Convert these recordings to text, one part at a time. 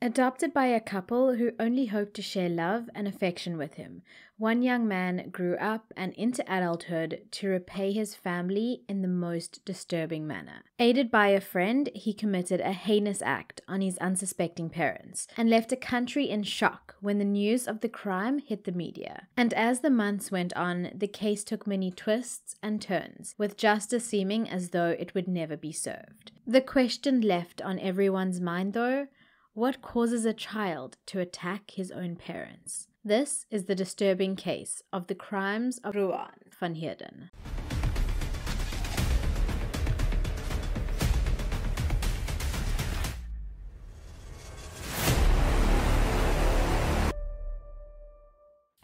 Adopted by a couple who only hoped to share love and affection with him, one young man grew up and into adulthood to repay his family in the most disturbing manner. Aided by a friend, he committed a heinous act on his unsuspecting parents and left a country in shock when the news of the crime hit the media. And as the months went on, the case took many twists and turns, with justice seeming as though it would never be served. The question left on everyone's mind, though: what causes a child to attack his own parents? This is the disturbing case of the crimes of Ruan Van Heerden.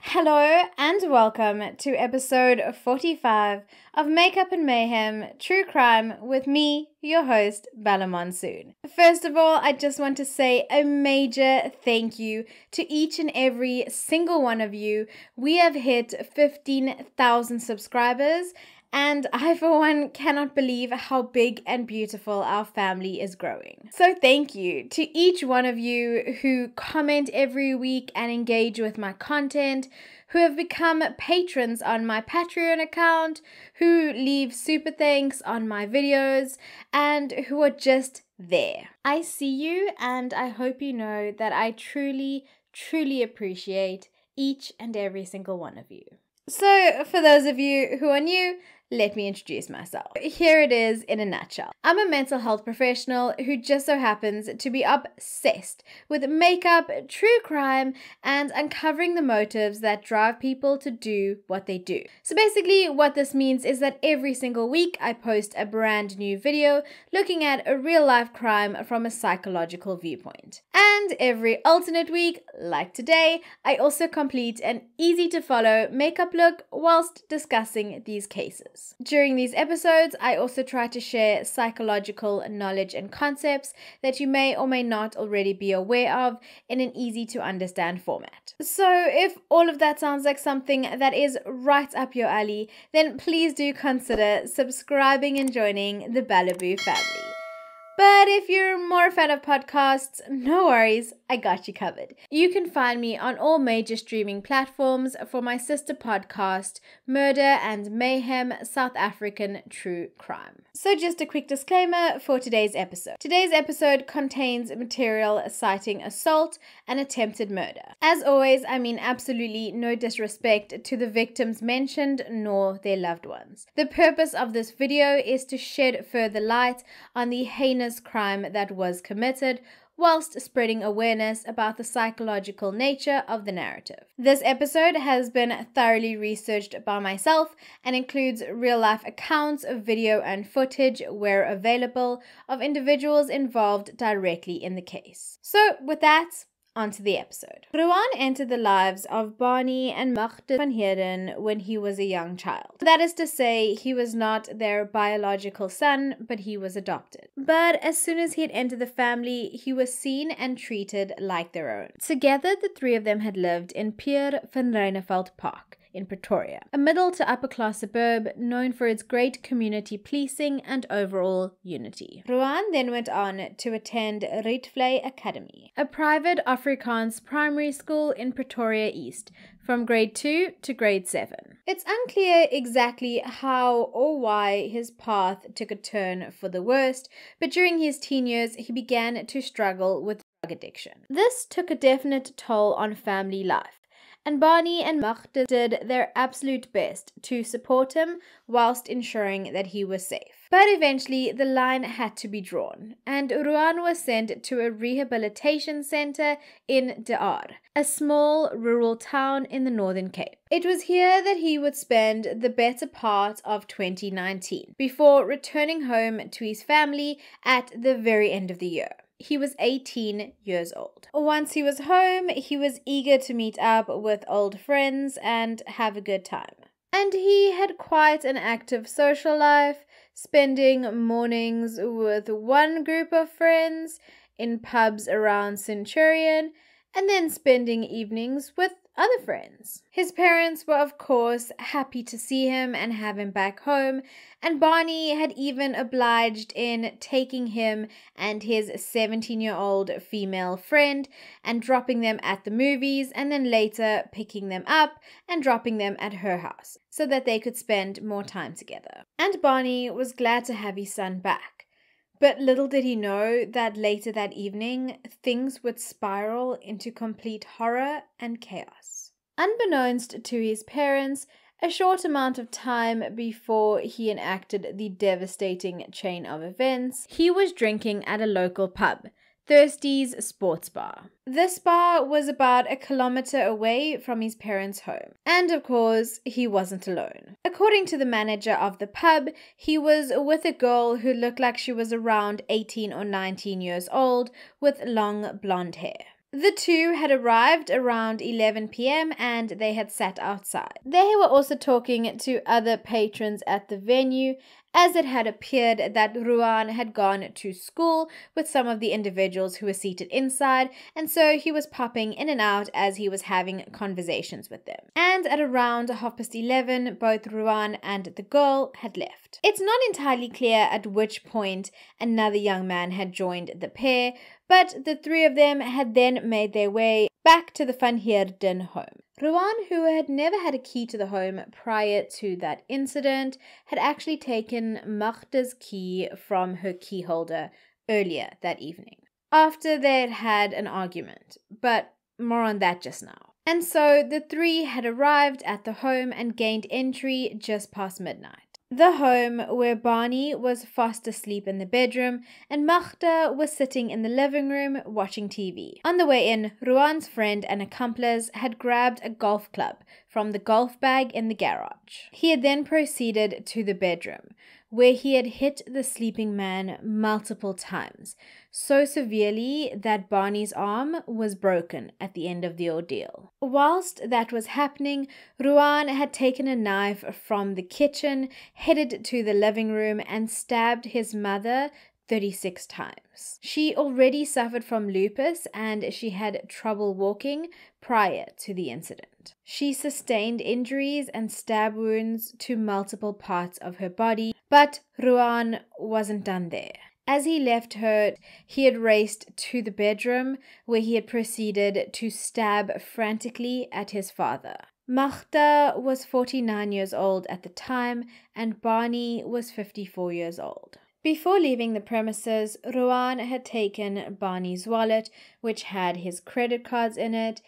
Hello and welcome to episode 45 of Makeup Mayhem True Crime with me, your host, Bella Monsoon. First of all, I just want to say a major thank you to each and every single one of you. We have hit 15,000 subscribers, and I, for one, cannot believe how big and beautiful our family is growing. So thank you to each one of you who comment every week and engage with my content, who have become patrons on my Patreon account, who leave super thanks on my videos, and who are just there. I see you, and I hope you know that I truly, truly appreciate each and every single one of you. So, for those of you who are new, let me introduce myself. Here it is in a nutshell. I'm a mental health professional who just so happens to be obsessed with makeup, true crime, and uncovering the motives that drive people to do what they do. So basically what this means is that every single week I post a brand new video looking at a real life crime from a psychological viewpoint. And every alternate week, like today, I also complete an easy to follow makeup look whilst discussing these cases. During these episodes, I also try to share psychological knowledge and concepts that you may or may not already be aware of in an easy to understand format. So if all of that sounds like something that is right up your alley, then please do consider subscribing and joining the Bellaboo family. But if you're more a fan of podcasts, no worries, I got you covered. You can find me on all major streaming platforms for my sister podcast, Murder and Mayhem South African True Crime. So just a quick disclaimer for today's episode. Today's episode contains material citing assault and attempted murder. As always, I mean absolutely no disrespect to the victims mentioned nor their loved ones. The purpose of this video is to shed further light on the heinous crime that was committed, whilst spreading awareness about the psychological nature of the narrative. This episode has been thoroughly researched by myself and includes real-life accounts of video and footage where available of individuals involved directly in the case. So with that, on to the episode. Ruan entered the lives of Barney and Makeup Van Heerden when he was a young child. That is to say, he was not their biological son, but he was adopted. But as soon as he had entered the family, he was seen and treated like their own. Together, the three of them had lived in Pier van Reineveld Park in Pretoria, a middle to upper class suburb known for its great community policing and overall unity. Ruan then went on to attend Repay Academy, a private Afrikaans primary school in Pretoria East, from grade 2 to grade 7. It's unclear exactly how or why his path took a turn for the worst, but during his teen years he began to struggle with drug addiction. This took a definite toll on family life, and Barney and Makeup did their absolute best to support him whilst ensuring that he was safe. But eventually the line had to be drawn, and Ruan was sent to a rehabilitation center in De Aar, a small rural town in the Northern Cape. It was here that he would spend the better part of 2019 before returning home to his family at the very end of the year. He was 18 years old. Once he was home, he was eager to meet up with old friends and have a good time. And he had quite an active social life, spending mornings with one group of friends in pubs around Centurion, and then spending evenings with other friends. His parents were, of course, happy to see him and have him back home, and Barney had even obliged in taking him and his 17-year-old female friend and dropping them at the movies, and then later picking them up and dropping them at her house so that they could spend more time together. And Barney was glad to have his son back. But little did he know that later that evening, things would spiral into complete horror and chaos. Unbeknownst to his parents, a short amount of time before he enacted the devastating chain of events, he was drinking at a local pub, Thirsty's Sports Bar. This bar was about 1 kilometer away from his parents' home. And of course, he wasn't alone. According to the manager of the pub, he was with a girl who looked like she was around 18 or 19 years old with long blonde hair. The two had arrived around 11 p.m. and they had sat outside. They were also talking to other patrons at the venue, as it had appeared that Ruan had gone to school with some of the individuals who were seated inside, and so he was popping in and out as he was having conversations with them. And at around 11:30, both Ruan and the girl had left. It's not entirely clear at which point another young man had joined the pair, but the three of them had then made their way back to the Van Heerden home. Ruan, who had never had a key to the home prior to that incident, had actually taken Magda's key from her key holder earlier that evening, after they had had an argument, but more on that just now. And so the three had arrived at the home and gained entry just past midnight. The home where Barney was fast asleep in the bedroom and Magda was sitting in the living room watching TV. On the way in, Ruan's friend and accomplice had grabbed a golf club from the golf bag in the garage. He had then proceeded to the bedroom, where he had hit the sleeping man multiple times, so severely that Barney's arm was broken at the end of the ordeal. Whilst that was happening, Ruan had taken a knife from the kitchen, headed to the living room, and stabbed his mother 36 times. She already suffered from lupus and she had trouble walking prior to the incident. She sustained injuries and stab wounds to multiple parts of her body, but Ruan wasn't done there. As he left her, he had raced to the bedroom where he had proceeded to stab frantically at his father. Magda was 49 years old at the time and Barney was 54 years old. Before leaving the premises, Ruan had taken Barney's wallet, which had his credit cards in it,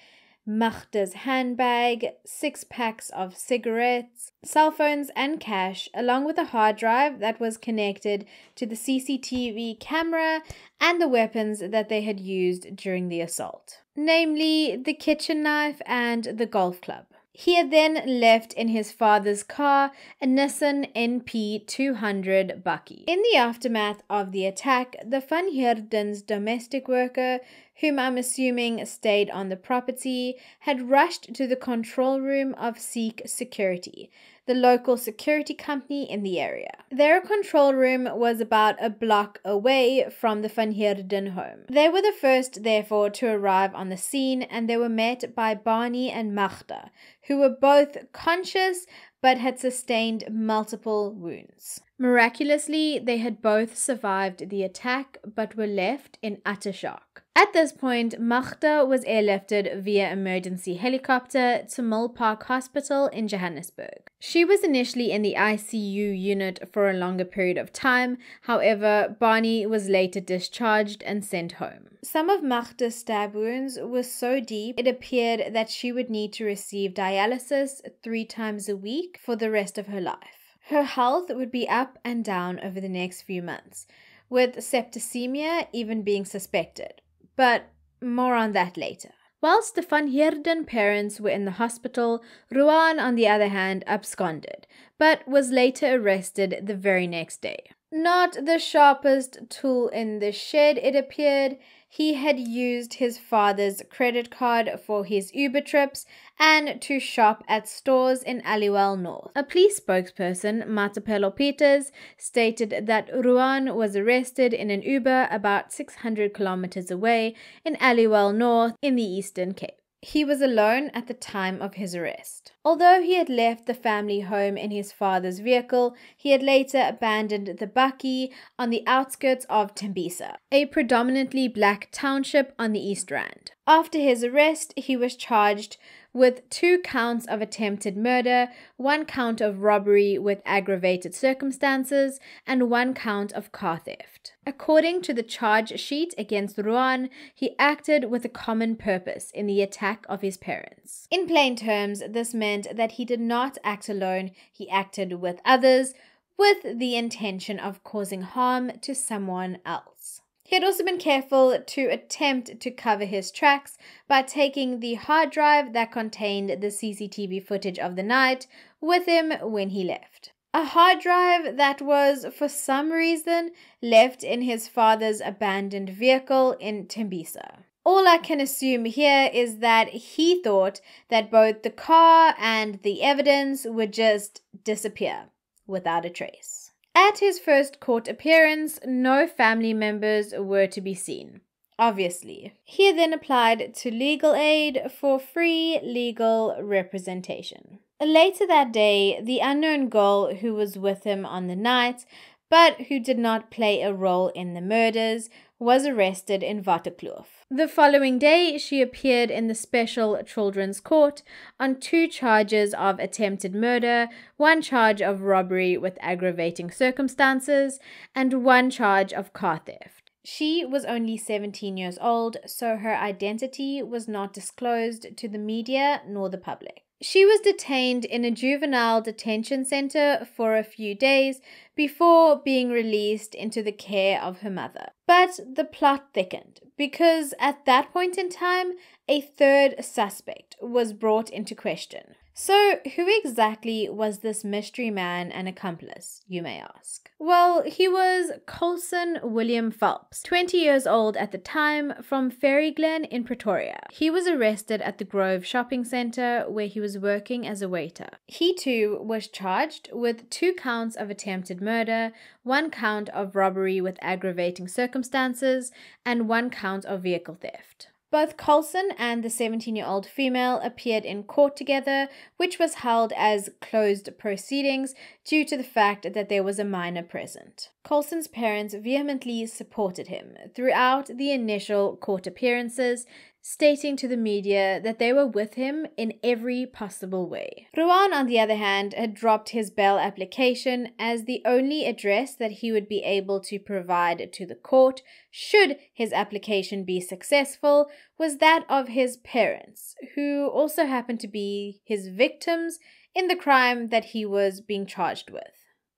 Magda's handbag, 6 packs of cigarettes, cell phones and cash, along with a hard drive that was connected to the CCTV camera and the weapons that they had used during the assault, namely the kitchen knife and the golf club. He had then left in his father's car, a Nissan NP200 Bucky. In the aftermath of the attack, the Van Heerden's domestic worker, whom I'm assuming stayed on the property, had rushed to the control room of Seek Security, the local security company in the area. Their control room was about a block away from the Van Heerden home. They were the first, therefore, to arrive on the scene, and they were met by Barney and Magda, who were both conscious but had sustained multiple wounds. Miraculously, they had both survived the attack but were left in utter shock. At this point, Magda was airlifted via emergency helicopter to Mill Park Hospital in Johannesburg. She was initially in the ICU unit for a longer period of time. However, Barney was later discharged and sent home. Some of Magda's stab wounds were so deep, it appeared that she would need to receive dialysis 3 times a week for the rest of her life. Her health would be up and down over the next few months, with septicemia even being suspected. But more on that later. Whilst the Van Heerden parents were in the hospital, Ruan, on the other hand, absconded, but was later arrested the very next day. Not the sharpest tool in the shed, it appeared. He had used his father's credit card for his Uber trips and to shop at stores in Aliwal North. A police spokesperson, Matapelo Peters, stated that Ruan was arrested in an Uber about 600 kilometers away in Aliwal North in the Eastern Cape. He was alone at the time of his arrest. Although he had left the family home in his father's vehicle, he had later abandoned the bakkie on the outskirts of Tembisa, a predominantly black township on the East Rand. After his arrest, he was charged with 2 counts of attempted murder, 1 count of robbery with aggravated circumstances, and 1 count of car theft. According to the charge sheet against Ruan, he acted with a common purpose in the attack of his parents. In plain terms, this meant that he did not act alone, he acted with others, with the intention of causing harm to someone else. He had also been careful to attempt to cover his tracks by taking the hard drive that contained the CCTV footage of the night with him when he left. A hard drive that was, for some reason, left in his father's abandoned vehicle in Tembisa. All I can assume here is that he thought that both the car and the evidence would just disappear without a trace. At his first court appearance, no family members were to be seen. Obviously. He then applied to legal aid for free legal representation. Later that day, the unknown girl who was with him on the night, but who did not play a role in the murders, was arrested in Waterkloof. The following day, she appeared in the Special Children's Court on 2 charges of attempted murder, 1 charge of robbery with aggravating circumstances, and 1 charge of car theft. She was only 17 years old, so her identity was not disclosed to the media nor the public. She was detained in a juvenile detention center for a few days before being released into the care of her mother. But the plot thickened because at that point in time, a 3rd suspect was brought into question. So, who exactly was this mystery man and accomplice, you may ask? Well, he was Colson William Phelps, 20 years old at the time, from Ferryglen in Pretoria. He was arrested at the Grove Shopping Centre where he was working as a waiter. He too was charged with 2 counts of attempted murder, 1 count of robbery with aggravating circumstances, and 1 count of vehicle theft. Both Colson and the 17-year-old female appeared in court together, which was held as closed proceedings due to the fact that there was a minor present. Colson's parents vehemently supported him throughout the initial court appearances, stating to the media that they were with him in every possible way. Ruan, on the other hand, had dropped his bail application as the only address that he would be able to provide to the court, should his application be successful, was that of his parents, who also happened to be his victims in the crime that he was being charged with.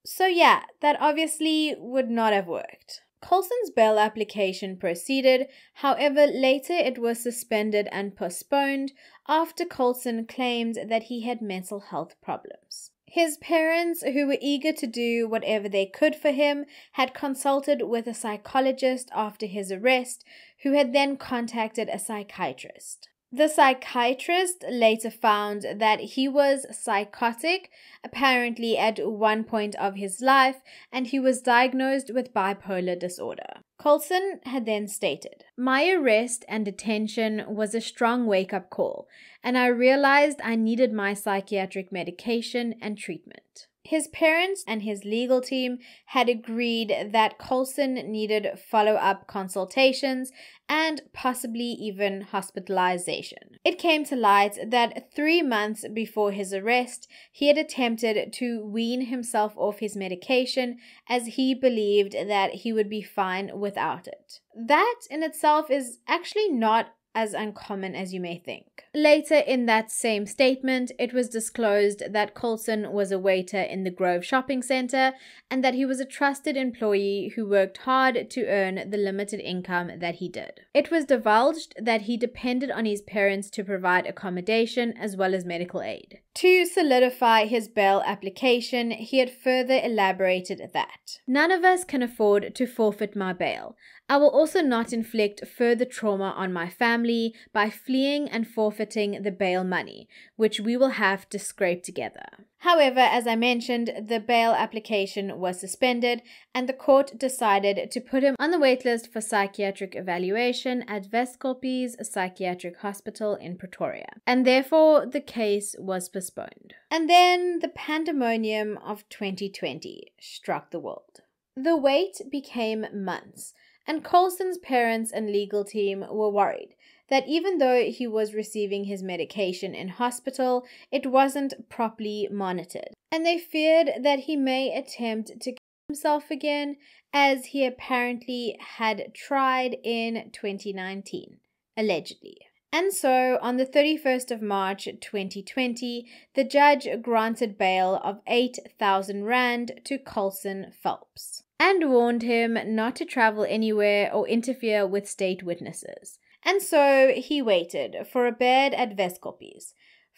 So yeah, that obviously would not have worked. Colson's bail application proceeded, however later it was suspended and postponed after Colson claimed that he had mental health problems. His parents, who were eager to do whatever they could for him, had consulted with a psychologist after his arrest, who had then contacted a psychiatrist. The psychiatrist later found that he was psychotic, apparently at one point of his life, and he was diagnosed with bipolar disorder. Colson had then stated, "My arrest and detention was a strong wake-up call, and I realized I needed my psychiatric medication and treatment." His parents and his legal team had agreed that Colson needed follow-up consultations and possibly even hospitalization. It came to light that 3 months before his arrest, he had attempted to wean himself off his medication as he believed that he would be fine without it. That in itself is actually not as uncommon as you may think. Later in that same statement, it was disclosed that Colson was a waiter in the Grove Shopping Centre and that he was a trusted employee who worked hard to earn the limited income that he did. It was divulged that he depended on his parents to provide accommodation as well as medical aid. To solidify his bail application, he had further elaborated that, "None of us can afford to forfeit my bail. I will also not inflict further trauma on my family by fleeing and forfeiting the bail money, which we will have to scrape together." However, as I mentioned, the bail application was suspended and the court decided to put him on the waitlist for psychiatric evaluation at Vescopi's Psychiatric Hospital in Pretoria, and therefore the case was postponed. And then the pandemonium of 2020 struck the world. The wait became months, and Colson's parents and legal team were worried that even though he was receiving his medication in hospital, it wasn't properly monitored, and they feared that he may attempt to kill himself again, as he apparently had tried in 2019, allegedly. And so, on the 31st of March 2020, the judge granted bail of 8,000 rand to Colson Phelps, and warned him not to travel anywhere or interfere with state witnesses. And so he waited for a bed at Vescopi's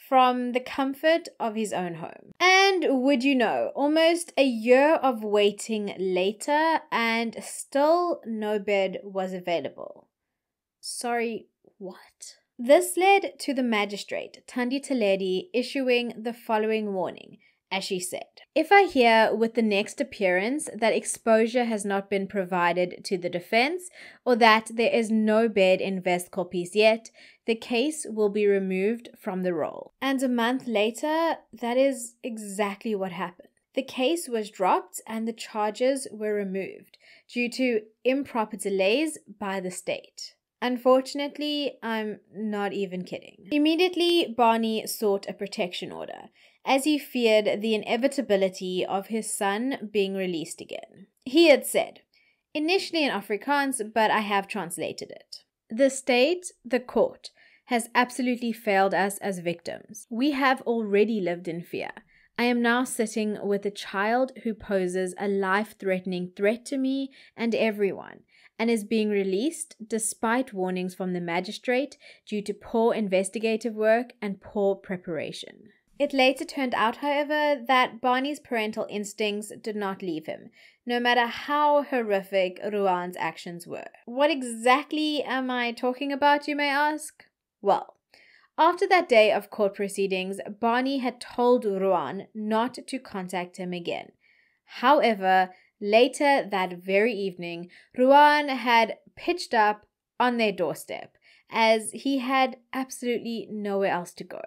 from the comfort of his own home. And would you know, almost a year of waiting later and still no bed was available. Sorry, what? This led to the magistrate, Thandi Theledi, issuing the following warning, as she said, "If I hear with the next appearance that exposure has not been provided to the defense or that there is no bed in Vescopi's yet, the case will be removed from the roll." And a month later, that is exactly what happened. The case was dropped and the charges were removed due to improper delays by the state. Unfortunately, I'm not even kidding. Immediately, Barney sought a protection order, as he feared the inevitability of his son being released again. He had said, initially in Afrikaans, but I have translated it, "The state, the court, has absolutely failed us as victims. We have already lived in fear. I am now sitting with a child who poses a life-threatening threat to me and everyone, and is being released despite warnings from the magistrate due to poor investigative work and poor preparation." It later turned out, however, that Barney's parental instincts did not leave him, no matter how horrific Ruan's actions were. What exactly am I talking about, you may ask? Well, after that day of court proceedings, Barney had told Ruan not to contact him again. However, later that very evening, Ruan had pitched up on their doorstep, as he had absolutely nowhere else to go.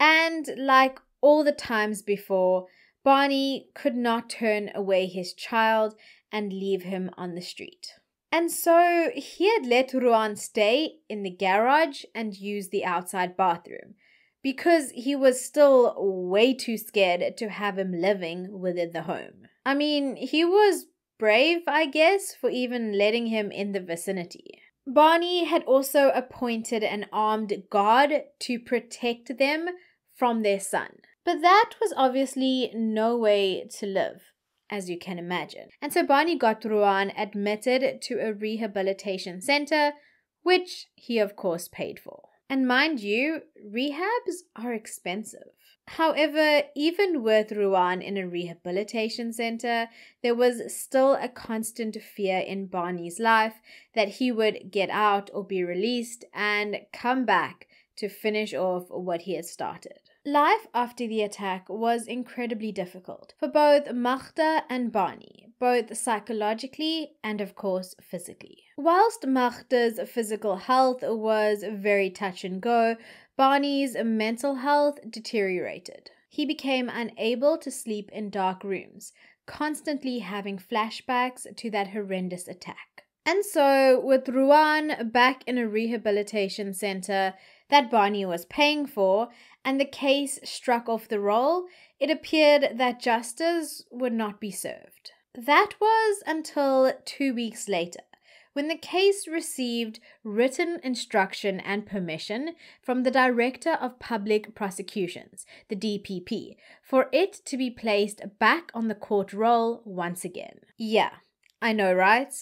And like all the times before, Barney could not turn away his child and leave him on the street. And so he had let Ruan stay in the garage and use the outside bathroom, because he was still way too scared to have him living within the home. I mean, he was brave, I guess, for even letting him in the vicinity. Barney had also appointed an armed guard to protect them from their son. But that was obviously no way to live, as you can imagine. And so Barney got Ruan admitted to a rehabilitation center, which he of course paid for. And mind you, rehabs are expensive. However, even with Ruan in a rehabilitation center, there was still a constant fear in Barney's life that he would get out or be released and come back to finish off what he had started. Life after the attack was incredibly difficult for both Magda and Barney, both psychologically and of course physically. Whilst Magda's physical health was very touch and go, Barney's mental health deteriorated. He became unable to sleep in dark rooms, constantly having flashbacks to that horrendous attack. And so, with Ruan back in a rehabilitation center that Barney was paying for, and the case struck off the roll, it appeared that justice would not be served. That was until 2 weeks later, when the case received written instruction and permission from the Director of Public Prosecutions, the DPP, for it to be placed back on the court roll once again. Yeah, I know, right?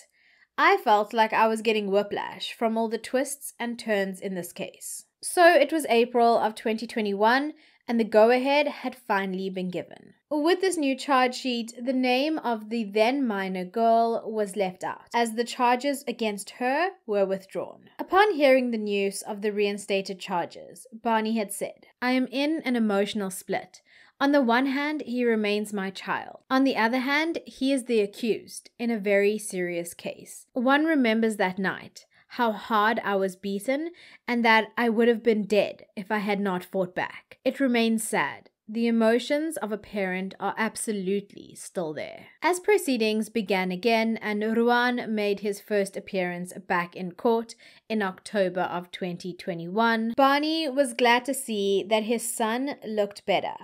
I felt like I was getting whiplash from all the twists and turns in this case. So it was April of 2021, and the go-ahead had finally been given. With this new charge sheet, the name of the then minor girl was left out, as the charges against her were withdrawn. Upon hearing the news of the reinstated charges, Barney had said, "I am in an emotional split. On the one hand, he remains my child. On the other hand, he is the accused in a very serious case. One remembers that night, how hard I was beaten, and that I would have been dead if I had not fought back. It remains sad. The emotions of a parent are absolutely still there. As proceedings began again and Ruan made his first appearance back in court in October of 2021, Barney was glad to see that his son looked better.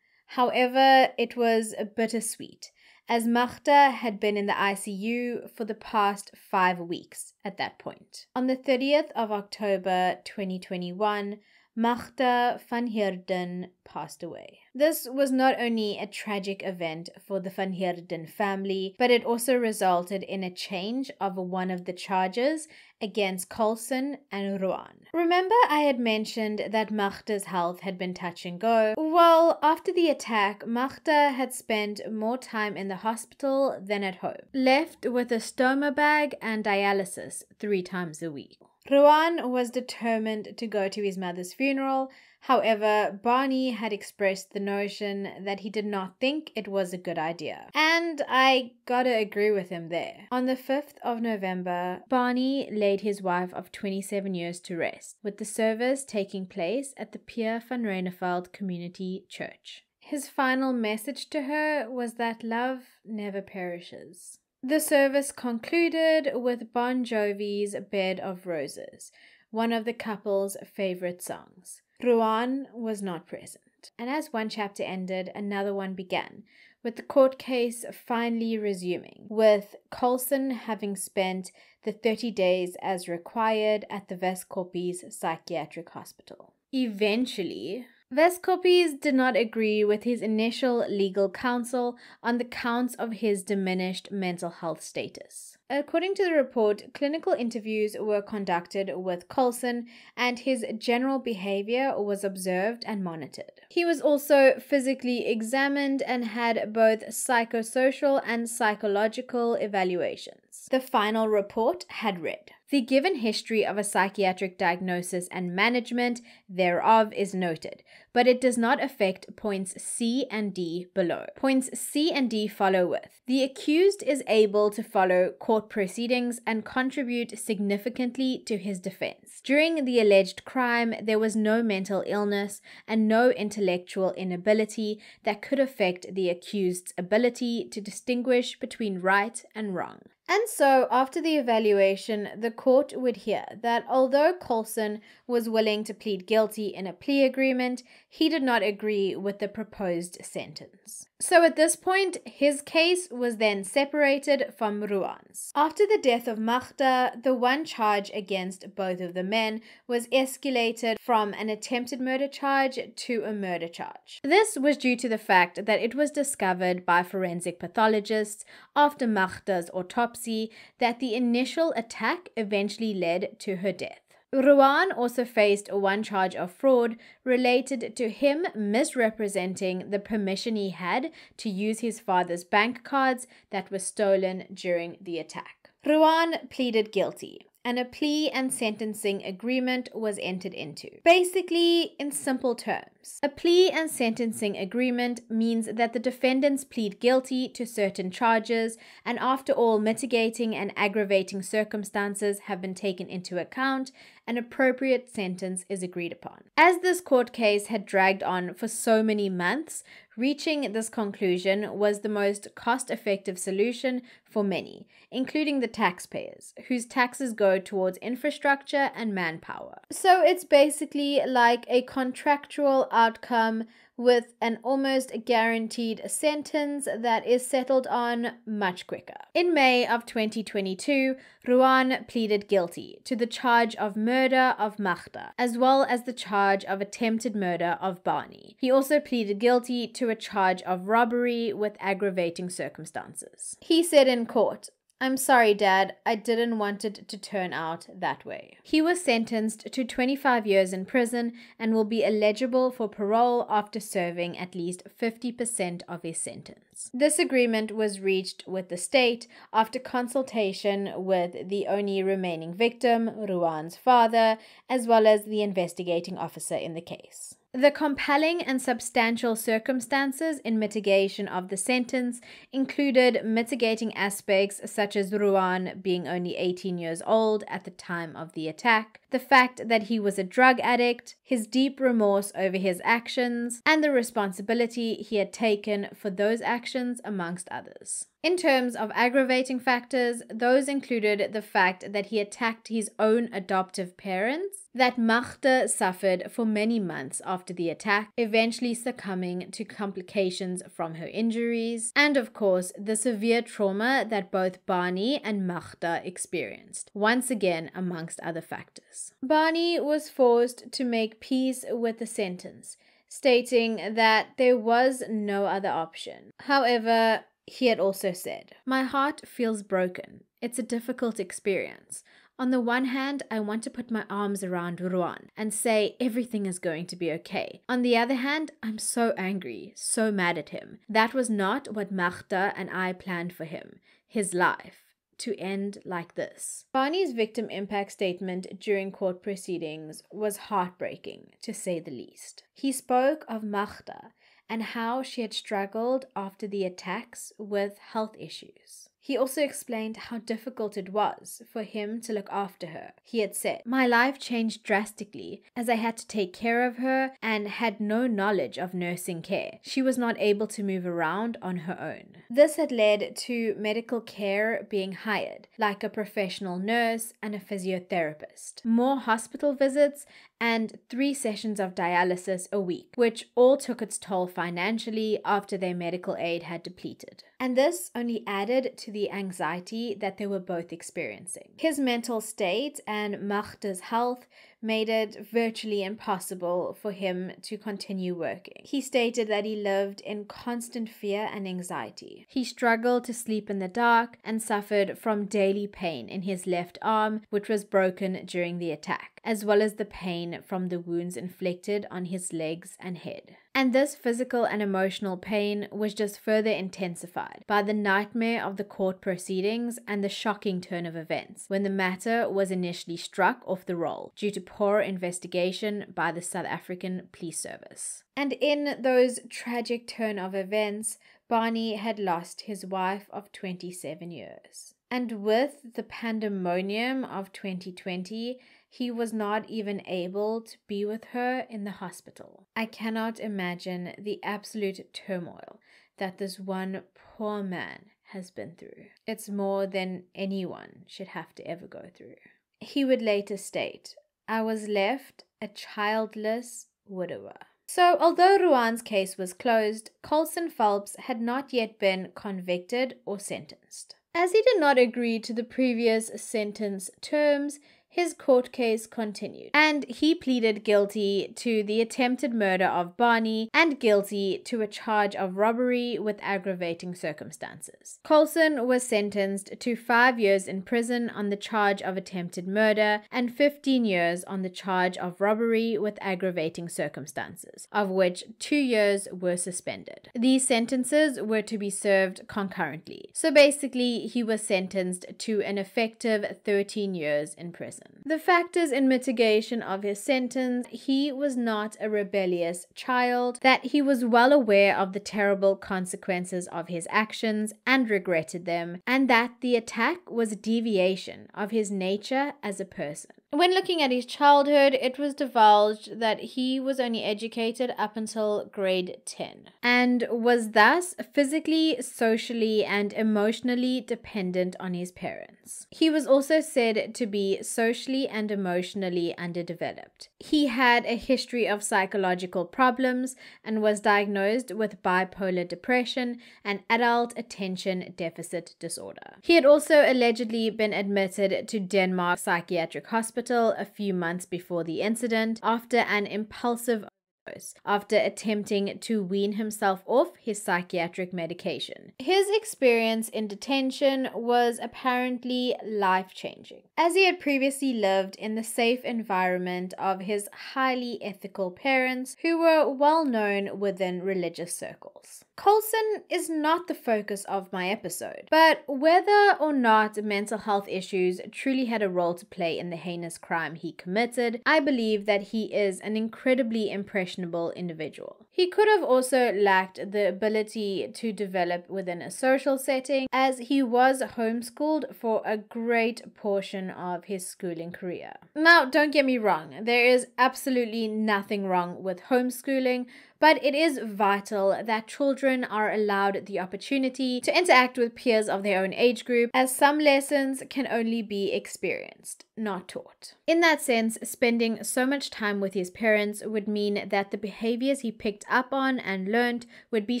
However, it was bittersweet, as Magda had been in the ICU for the past 5 weeks at that point. On the 30th of October 2021, Makeup Van Heerden passed away. This was not only a tragic event for the Van Heerden family, but it also resulted in a change of one of the charges against Colson and Ruan. Remember I had mentioned that Magda's health had been touch and go? Well, after the attack, Magda had spent more time in the hospital than at home, left with a stoma bag and dialysis 3 times a week. Ruan was determined to go to his mother's funeral. However, Barney had expressed the notion that he did not think it was a good idea. And I gotta agree with him there. On the 5th of November, Barney laid his wife of 27 years to rest, with the service taking place at the Pierre van Reineveld Community Church. His final message to her was that love never perishes. The service concluded with Bon Jovi's Bed of Roses, one of the couple's favorite songs. Ruan was not present. And as one chapter ended, another one began, with the court case finally resuming, with Colson having spent the 30 days as required at the Westkoppies Psychiatric Hospital. Eventually, Westkoppies did not agree with his initial legal counsel on the counts of his diminished mental health status. According to the report, clinical interviews were conducted with Colson and his general behavior was observed and monitored. He was also physically examined and had both psychosocial and psychological evaluations. The final report had read, "The given history of a psychiatric diagnosis and management thereof is noted, but it does not affect points C and D below. Points C and D follow with. The accused is able to follow court proceedings and contribute significantly to his defense. During the alleged crime, there was no mental illness and no intellectual inability that could affect the accused's ability to distinguish between right and wrong." And so, after the evaluation, the court would hear that although Colson was willing to plead guilty in a plea agreement, he did not agree with the proposed sentence. So at this point, his case was then separated from Ruan's. After the death of Magda, the one charge against both of the men was escalated from an attempted murder charge to a murder charge. This was due to the fact that it was discovered by forensic pathologists after Magda's autopsy that the initial attack eventually led to her death. Ruan also faced one charge of fraud related to him misrepresenting the permission he had to use his father's bank cards that were stolen during the attack. Ruan pleaded guilty, and a plea and sentencing agreement was entered into. Basically, in simple terms, a plea and sentencing agreement means that the defendants plead guilty to certain charges, and after all mitigating and aggravating circumstances have been taken into account, an appropriate sentence is agreed upon. As this court case had dragged on for so many months, reaching this conclusion was the most cost-effective solution for many, including the taxpayers, whose taxes go towards infrastructure and manpower. So it's basically like a contractual outcome with an almost guaranteed sentence that is settled on much quicker. In May of 2022, Ruan pleaded guilty to the charge of murder of Magda, as well as the charge of attempted murder of Barney. He also pleaded guilty to a charge of robbery with aggravating circumstances. He said in court, "I'm sorry, Dad, I didn't want it to turn out that way." He was sentenced to 25 years in prison and will be eligible for parole after serving at least 50% of his sentence. sentence. This agreement was reached with the state after consultation with the only remaining victim, Ruan's father, as well as the investigating officer in the case. The compelling and substantial circumstances in mitigation of the sentence included mitigating aspects such as Ruan being only 18 years old at the time of the attack, the fact that he was a drug addict, his deep remorse over his actions, and the responsibility he had taken for those actions, amongst others. In terms of aggravating factors, those included the fact that he attacked his own adoptive parents, that Magda suffered for many months after the attack, eventually succumbing to complications from her injuries, and of course the severe trauma that both Barney and Magda experienced, once again amongst other factors. Barney was forced to make peace with the sentence, stating that there was no other option. However, he had also said, "My heart feels broken. It's a difficult experience. On the one hand, I want to put my arms around Ruan and say everything is going to be okay. On the other hand, I'm so angry, so mad at him. That was not what Magda and I planned for him, his life, to end like this." Barney's victim impact statement during court proceedings was heartbreaking, to say the least. He spoke of Magda and how she had struggled after the attacks with health issues. He also explained how difficult it was for him to look after her. He had said, "My life changed drastically as I had to take care of her and had no knowledge of nursing care. She was not able to move around on her own." This had led to medical care being hired, like a professional nurse and a physiotherapist, more hospital visits, and 3 sessions of dialysis a week, which all took its toll financially after their medical aid had depleted. And this only added to the anxiety that they were both experiencing. His mental state and Magda's health made it virtually impossible for him to continue working. He stated that he lived in constant fear and anxiety. He struggled to sleep in the dark and suffered from daily pain in his left arm, which was broken during the attack, as well as the pain from the wounds inflicted on his legs and head. And this physical and emotional pain was just further intensified by the nightmare of the court proceedings and the shocking turn of events when the matter was initially struck off the roll due to poor investigation by the South African Police Service. And in those tragic turn of events, Barney had lost his wife of 27 years. And with the pandemonium of 2020, he was not even able to be with her in the hospital. I cannot imagine the absolute turmoil that this one poor man has been through. It's more than anyone should have to ever go through. He would later state, "I was left a childless widower." So, although Ruan's case was closed, Colson Phelps had not yet been convicted or sentenced. As he did not agree to the previous sentence terms, his court case continued, and he pleaded guilty to the attempted murder of Barney and guilty to a charge of robbery with aggravating circumstances. Colson was sentenced to 5 years in prison on the charge of attempted murder and 15 years on the charge of robbery with aggravating circumstances, of which 2 years were suspended. These sentences were to be served concurrently. So basically, he was sentenced to an effective 13 years in prison. The factors in mitigation of his sentence: he was not a rebellious child, that he was well aware of the terrible consequences of his actions and regretted them, and that the attack was a deviation of his nature as a person. When looking at his childhood, it was divulged that he was only educated up until grade 10 and was thus physically, socially, and emotionally dependent on his parents. He was also said to be socially and emotionally underdeveloped. He had a history of psychological problems and was diagnosed with bipolar depression and adult attention deficit disorder. He had also allegedly been admitted to Denmark Psychiatric Hospital a few months before the incident after an impulsive overdose, after attempting to wean himself off his psychiatric medication. His experience in detention was apparently life-changing, as he had previously lived in the safe environment of his highly ethical parents who were well known within religious circles. Colson is not the focus of my episode, but whether or not mental health issues truly had a role to play in the heinous crime he committed, I believe that he is an incredibly impressionable individual. He could have also lacked the ability to develop within a social setting, as he was homeschooled for a great portion of his schooling career. Now, don't get me wrong, there is absolutely nothing wrong with homeschooling, but it is vital that children are allowed the opportunity to interact with peers of their own age group, as some lessons can only be experienced, not taught. In that sense, spending so much time with his parents would mean that the behaviors he picked up on and learned would be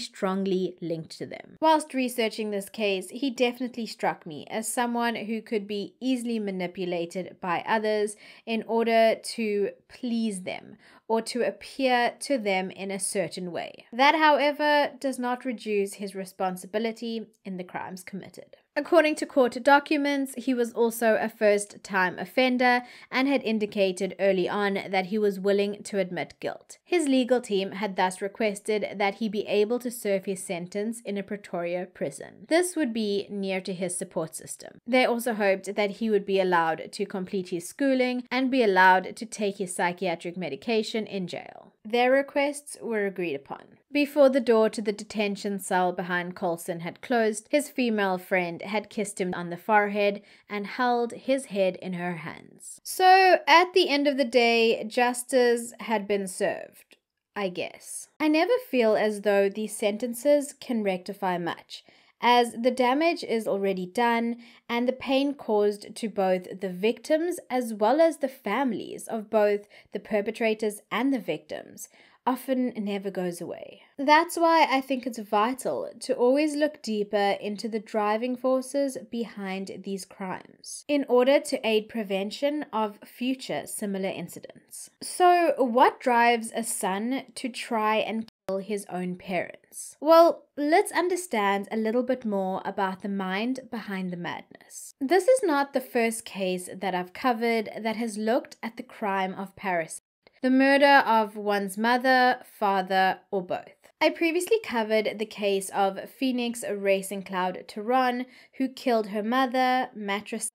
strongly linked to them. Whilst researching this case, he definitely struck me as someone who could be easily manipulated by others in order to please them or to appear to them in a certain way. That, however, does not reduce his responsibility in the crimes committed. According to court documents, he was also a first-time offender and had indicated early on that he was willing to admit guilt. His legal team had thus requested that he be able to serve his sentence in a Pretoria prison. This would be near to his support system. They also hoped that he would be allowed to complete his schooling and be allowed to take his psychiatric medication in jail. Their requests were agreed upon. Before the door to the detention cell behind Colson had closed, his female friend had kissed him on the forehead and held his head in her hands. So, at the end of the day, justice had been served, I guess. I never feel as though these sentences can rectify much, as the damage is already done and the pain caused to both the victims as well as the families of both the perpetrators and the victims often never goes away. That's why I think it's vital to always look deeper into the driving forces behind these crimes in order to aid prevention of future similar incidents. So, what drives a son to try and kill his own parents? Well, let's understand a little bit more about the mind behind the madness. This is not the first case that I've covered that has looked at the crime of parricide, the murder of one's mother, father, or both. I previously covered the case of Phoenix racing cloud Ruan, who killed her mother, matricide,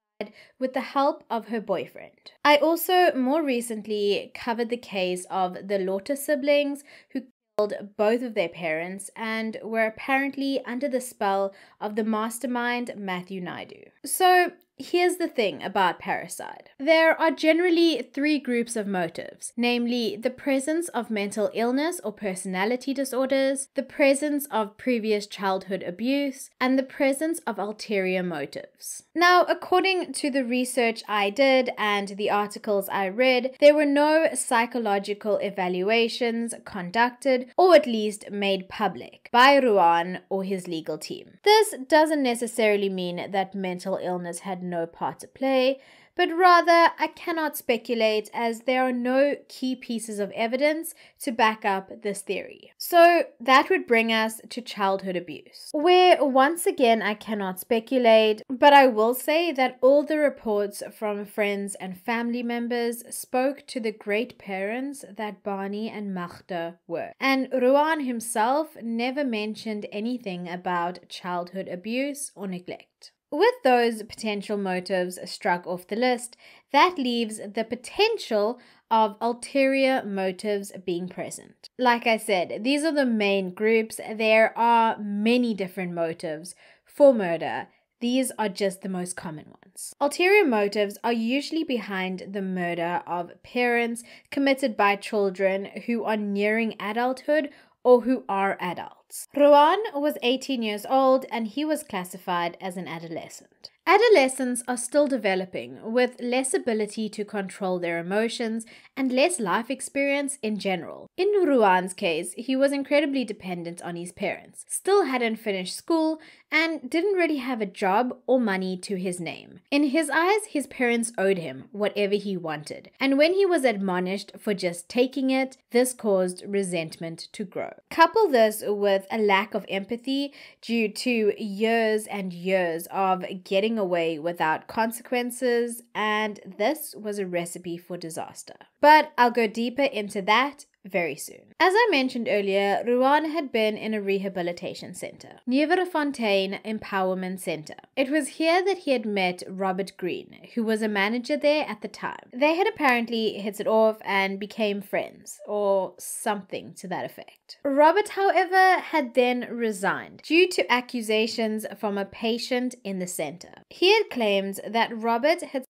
with the help of her boyfriend. I also more recently covered the case of the Lauter siblings, who killed both of their parents and were apparently under the spell of the mastermind Matthew Naidu. So, here's the thing about parricide. There are generally three groups of motives, namely the presence of mental illness or personality disorders, the presence of previous childhood abuse, and the presence of ulterior motives. Now, according to the research I did and the articles I read, there were no psychological evaluations conducted or at least made public by Ruan or his legal team. This doesn't necessarily mean that mental illness had no part to play, but rather I cannot speculate as there are no key pieces of evidence to back up this theory. So that would bring us to childhood abuse, where once again I cannot speculate, but I will say that all the reports from friends and family members spoke to the great parents that Barney and Magda were, and Ruan himself never mentioned anything about childhood abuse or neglect. With those potential motives struck off the list, that leaves the potential of ulterior motives being present. Like I said, these are the main groups. There are many different motives for murder. These are just the most common ones. Ulterior motives are usually behind the murder of parents committed by children who are nearing adulthood or who are adults. Ruan was 18 years old and he was classified as an adolescent. Adolescents are still developing, with less ability to control their emotions and less life experience in general. In Ruan's case, he was incredibly dependent on his parents, still hadn't finished school, and didn't really have a job or money to his name. In his eyes, his parents owed him whatever he wanted, and when he was admonished for just taking it, this caused resentment to grow. Couple this with a lack of empathy due to years and years of getting away without consequences, and this was a recipe for disaster. But I'll go deeper into that very soon. As I mentioned earlier, Ruan had been in a rehabilitation center, Fontaine Empowerment Center. It was here that he had met Robert Green, who was a manager there at the time. They had apparently hit it off and became friends, or something to that effect. Robert, however, had then resigned due to accusations from a patient in the center. He had claimed that Robert had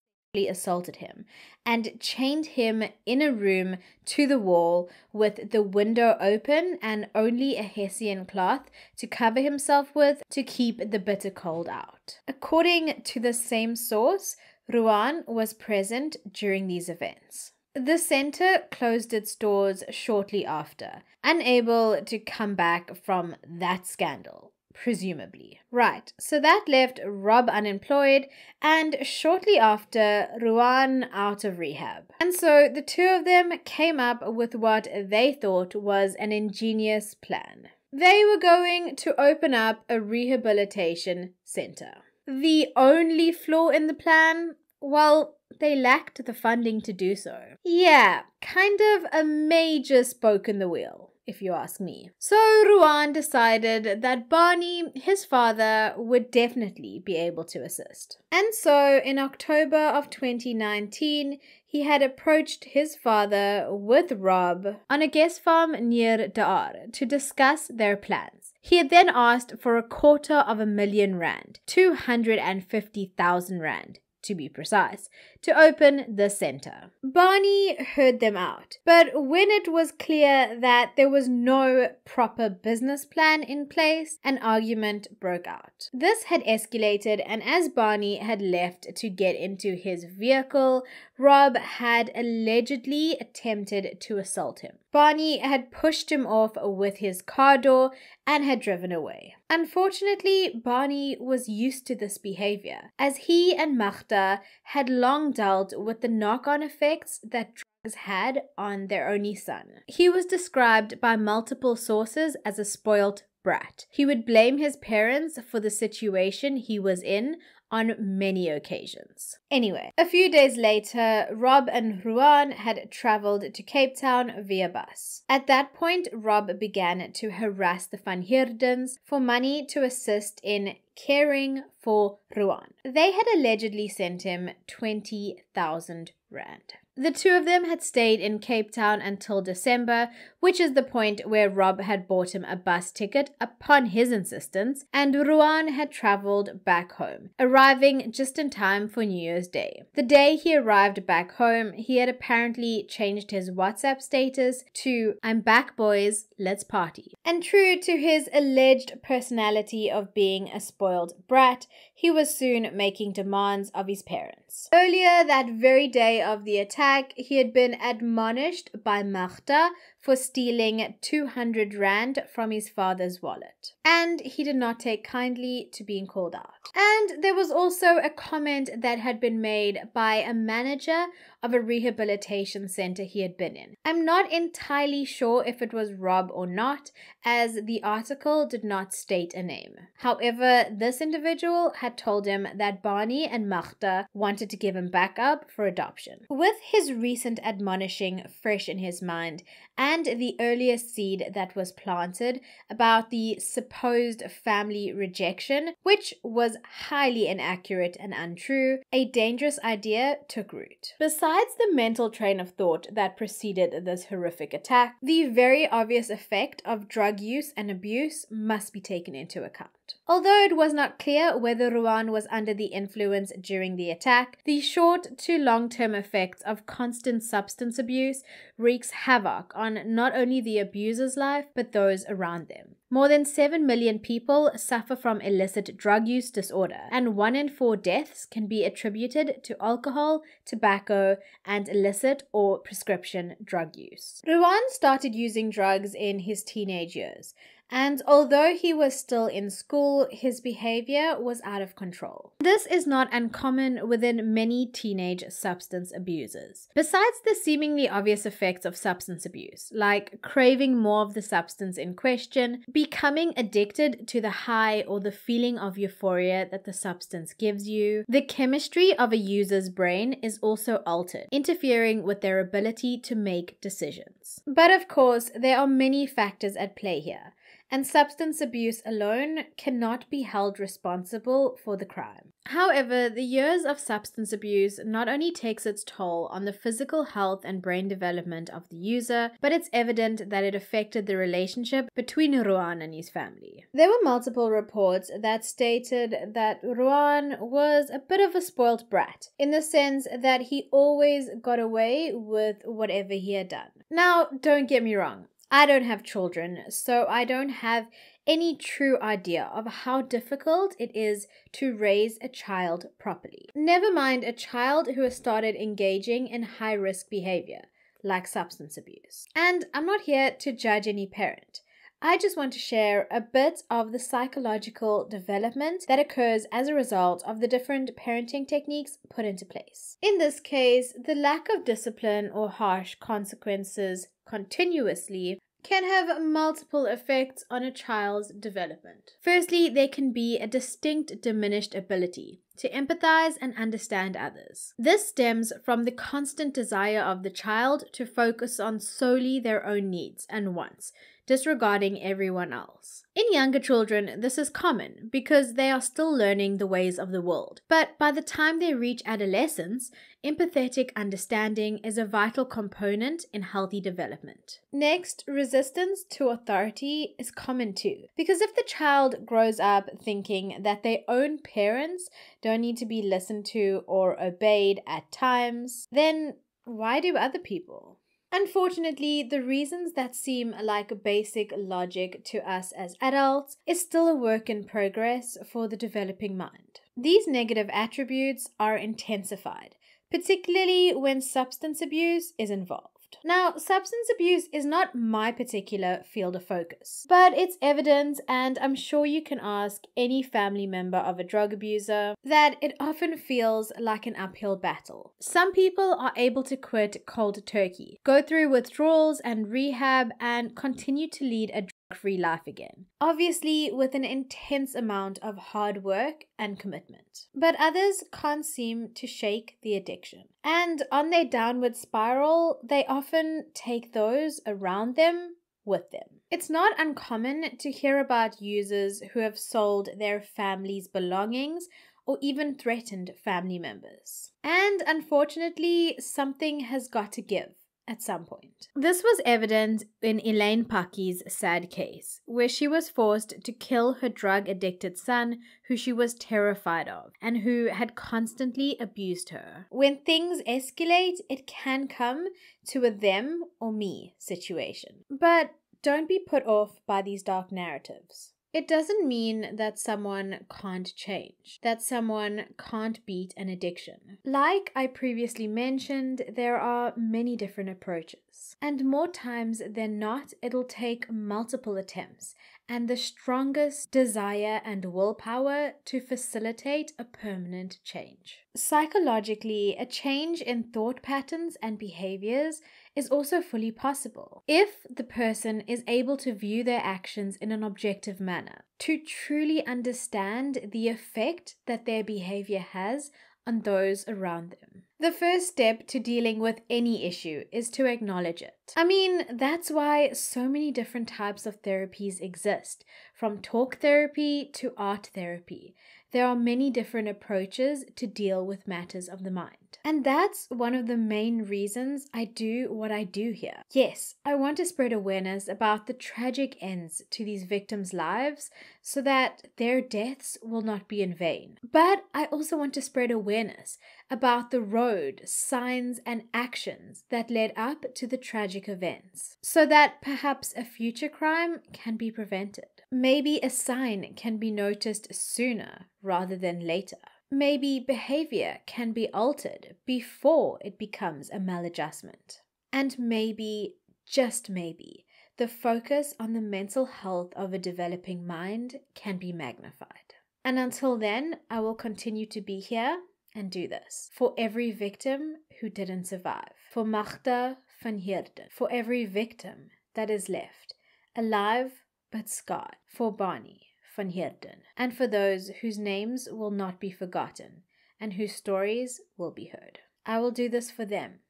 assaulted him and chained him in a room to the wall with the window open and only a hessian cloth to cover himself with to keep the bitter cold out. According to the same source, Ruan was present during these events. The center closed its doors shortly after, unable to come back from that scandal. Presumably. Right, so that left Rob unemployed and shortly after Ruan out of rehab. And so the two of them came up with what they thought was an ingenious plan. They were going to open up a rehabilitation center. The only flaw in the plan? Well, they lacked the funding to do so. Yeah, kind of a major spoke in the wheel, if you ask me. So Ruan decided that Barney, his father, would definitely be able to assist. And so in October of 2019, he had approached his father with Rob on a guest farm near Daar to discuss their plans. He had then asked for R250,000, 250,000 rand, to be precise, to open the center. Barney heard them out, but when it was clear that there was no proper business plan in place, an argument broke out. This had escalated, and as Barney had left to get into his vehicle, Rob had allegedly attempted to assault him. Barney had pushed him off with his car door and had driven away. Unfortunately, Barney was used to this behavior, as he and Magda had long dealt with the knock-on effects that drugs had on their only son. He was described by multiple sources as a spoilt brat. He would blame his parents for the situation he was in on many occasions. Anyway, a few days later, Rob and Ruan had traveled to Cape Town via bus. At that point, Rob began to harass the Van Heerdens for money to assist in caring for Ruan. They had allegedly sent him 20,000 rand. The two of them had stayed in Cape Town until December, which is the point where Rob had bought him a bus ticket upon his insistence, and Ruan had traveled back home, arriving just in time for New Year's Day. The day he arrived back home, he had apparently changed his WhatsApp status to "I'm back, boys, let's party." And true to his alleged personality of being a spoiled brat, he was soon making demands of his parents. Earlier that very day of the attack, he had been admonished by Magda for stealing 200 rand from his father's wallet. And he did not take kindly to being called out. And there was also a comment that had been made by a manager of a rehabilitation center he had been in. I'm not entirely sure if it was Rob or not, as the article did not state a name. However, this individual had told him that Barney and Magda wanted to give him back up for adoption. With his recent admonishing fresh in his mind, and the earliest seed that was planted about the supposed family rejection, which was highly inaccurate and untrue, a dangerous idea took root. Besides the mental train of thought that preceded this horrific attack, the very obvious effect of drug use and abuse must be taken into account. Although it was not clear whether Ruan was under the influence during the attack, the short to long-term effects of constant substance abuse wreaks havoc on not only the abuser's life, but those around them. More than 7 million people suffer from illicit drug use disorder, and 1 in 4 deaths can be attributed to alcohol, tobacco, and illicit or prescription drug use. Ruan started using drugs in his teenage years, And although he was still in school, his behavior was out of control. This is not uncommon within many teenage substance abusers. Besides the seemingly obvious effects of substance abuse, like craving more of the substance in question, becoming addicted to the high or the feeling of euphoria that the substance gives you, the chemistry of a user's brain is also altered, interfering with their ability to make decisions. But of course, there are many factors at play here, and substance abuse alone cannot be held responsible for the crime. However, the years of substance abuse not only takes its toll on the physical health and brain development of the user, but it's evident that it affected the relationship between Ruan and his family. There were multiple reports that stated that Ruan was a bit of a spoilt brat, in the sense that he always got away with whatever he had done. Now, don't get me wrong. I don't have children, so I don't have any true idea of how difficult it is to raise a child properly. Never mind a child who has started engaging in high-risk behavior, like substance abuse. And I'm not here to judge any parent. I just want to share a bit of the psychological development that occurs as a result of the different parenting techniques put into place. In this case, the lack of discipline or harsh consequences continuously can have multiple effects on a child's development. Firstly, there can be a distinct diminished ability to empathize and understand others. This stems from the constant desire of the child to focus on solely their own needs and wants, disregarding everyone else. In younger children, this is common because they are still learning the ways of the world. But by the time they reach adolescence, empathetic understanding is a vital component in healthy development. Next, resistance to authority is common too, because if the child grows up thinking that their own parents don't need to be listened to or obeyed at times, then why do other people? Unfortunately, the reasons that seem like basic logic to us as adults is still a work in progress for the developing mind. These negative attributes are intensified, particularly when substance abuse is involved. Now, substance abuse is not my particular field of focus, but it's evident, and I'm sure you can ask any family member of a drug abuser, that it often feels like an uphill battle. Some people are able to quit cold turkey, go through withdrawals and rehab, and continue to lead a drug-free life again, obviously with an intense amount of hard work and commitment. But others can't seem to shake the addiction. And on their downward spiral, they often take those around them with them. It's not uncommon to hear about users who have sold their family's belongings or even threatened family members. And unfortunately, something has got to give at some point. This was evident in Elaine Puckey's sad case, where she was forced to kill her drug-addicted son, who she was terrified of, and who had constantly abused her. When things escalate, it can come to a them or me situation. But don't be put off by these dark narratives. It doesn't mean that someone can't change, that someone can't beat an addiction. Like I previously mentioned, there are many different approaches. And more times than not, it'll take multiple attempts and the strongest desire and willpower to facilitate a permanent change. Psychologically, a change in thought patterns and behaviors is also fully possible if the person is able to view their actions in an objective manner, to truly understand the effect that their behavior has on those around them. The first step to dealing with any issue is to acknowledge it. I mean, that's why so many different types of therapies exist, from talk therapy to art therapy. There are many different approaches to deal with matters of the mind. And that's one of the main reasons I do what I do here. Yes, I want to spread awareness about the tragic ends to these victims' lives so that their deaths will not be in vain. But I also want to spread awareness about the road, signs, and actions that led up to the tragic events, so that perhaps a future crime can be prevented. Maybe a sign can be noticed sooner rather than later. Maybe behavior can be altered before it becomes a maladjustment. And maybe, just maybe, the focus on the mental health of a developing mind can be magnified. And until then, I will continue to be here and do this. For every victim who didn't survive. For Ruan Van Heerden. For every victim that is left, alive but scarred. For Barney Van Heerden. And for those whose names will not be forgotten and whose stories will be heard. I will do this for them,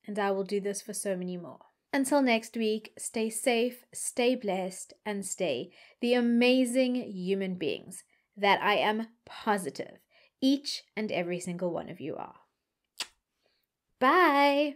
and I will do this for so many more. Until next week, stay safe, stay blessed, and stay the amazing human beings that I am positive each and every single one of you are. Bye!